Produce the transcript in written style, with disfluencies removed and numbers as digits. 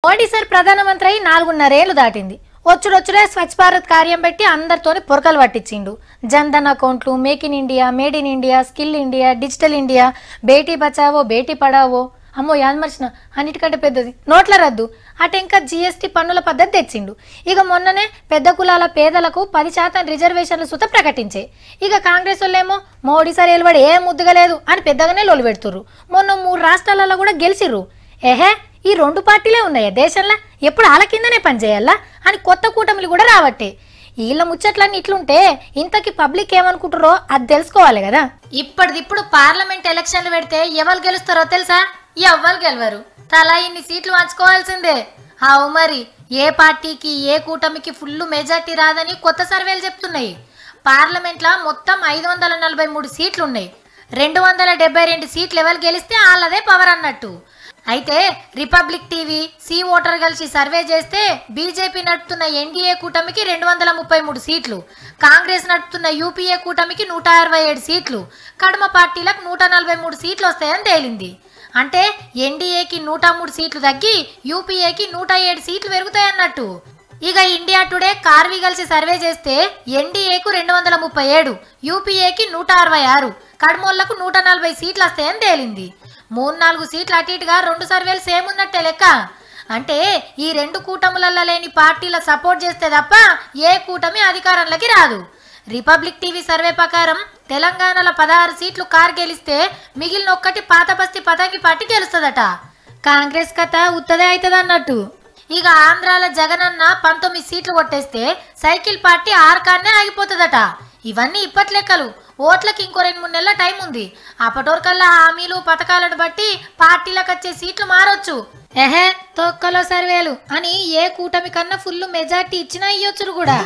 Modi sir ప్రధానమంత్రి 4.5 ఏళ్లు దాటింది. వచ్చుడొచ్చుడే స్వచ్ఛ భారత్ కార్యం పెట్టి అందరితోని పొరకలు పట్టించిండు. జన్ధన్ అకౌంట్లు, make in India, made in India, skill India, digital India, Beti Bachao Beti Padhao, అమ్మో యాదమర్చిన అన్నిటికంటే పెద్దది నోట్ల రద్దు, అటెంకా జీఎస్టీ పన్నుల పద్ధతి తెచ్చిండు. ఇక మొన్ననే పెద్ద కులాల పేదలకు 10% రిజర్వేషన్లు సుత ప్రకటించే. ఇక కాంగ్రెస్ వాళ్ళేమో మోడీ సార్ ఏలుబడి ఏ ముద్దుగలేదు అని పెద్దగానే లొలు పెడుతుర్రు. మొన్న 3 రాష్ట్రాలలో కూడా గెలిచిర్రు. ఏహే ఈ 2 పార్టీలే ఉన్నాయా దేశంలో, ఎప్పుడు ఆల కిందనే పనిచేయాలా అని కొత్త కూటమిలు కూడా రావట్టే. వీళ్ళ ముచ్చట్లన్నీ ఇట్లుంటే ఇంతకీ పబ్లిక్ ఏమనుకుంటారో అది తెలుసుకోవాలి కదా. ఇప్పటిదిప్పుడు పార్లమెంట్ ఎలక్షన్లు పెడితే ఎవరు గెలుస్తారో తెలుసా? ఎవ్వరు గెలవరు. తలా ఇన్ని సీట్లు పంచుకోవాల్సిందే. అవు మరి ఏ పార్టీకి ఏ కూటమికి ఫుల్ మెజార్టీ రాదని కొత్త సర్వేలు చెప్తున్నాయి. పార్లమెంట్లో మొత్తం 543 సీట్లు ఉన్నాయి. 272 సీట్లు ఎవరు గెలిస్తే వాళ్ళదే పవర్ అన్నట్టు. అయితే రిపబ్లిక్ టీవీ, సి ఓటర్ కలిసి సర్వే చేస్తే బీజేపీ నడుపుతున్న ఎన్డీఏ కూటమికి 233 సీట్లు, కాంగ్రెస్ నడుపుతున్న యూపీఏ కూటమికి 167 సీట్లు, కడమ పార్టీలకు 143 సీట్లు వస్తాయని తేలింది. అంటే ఎన్డీఏకి 103 సీట్లు తగ్గి యూపీఏకి 107 సీట్లు పెరుగుతాయన్నట్టు. ఇక ఇండియా టుడే, కార్వి కలిసి సర్వే చేస్తే ఎన్డీఏకు 237, యూపీఏకి 166, కడమోళ్లకు 140 సీట్లు వస్తాయని తేలింది. 3-4 సీట్లు అటు ఇటుగా 2 సర్వేలు సేమ్ ఉన్నట్టే లెక్క. అంటే ఈ 2 కూటములలో లేని పార్టీల సపోర్ట్ చేస్తే తప్ప ఏ కూటమి అధికారంలోకి రాదు. రిపబ్లిక్ టీవీ సర్వే ప్రకారం తెలంగాణలో 16 సీట్లు కార్ గెలిస్తే మిగిలిన ఒక్కటి పాత బస్తీ పతంగి పార్టీ గెలుస్తుందట. కాంగ్రెస్ కథ ఉత్తదే అవుతుంది అన్నట్టు. ఇక ఆంధ్రాల జగనన్న 19 సీట్లు కొట్టేస్తే సైకిల్ పార్టీ 6 కాన్నే ఆగిపోతుందట. ఇవన్నీ ఇప్పటి లెక్కలు. ఓట్లకి ఇంకో 2-3 నెలల టైం ఉంది. అప్పటోరికల్లా హామీలు పథకాలను బట్టి పార్టీలకు వచ్చే సీట్లు మారొచ్చు. తొక్కలో సర్వేలు అని ఏ కూటమి కన్నా ఫుల్ మెజార్టీ ఇచ్చినా ఇయ్యొచ్చురు కూడా.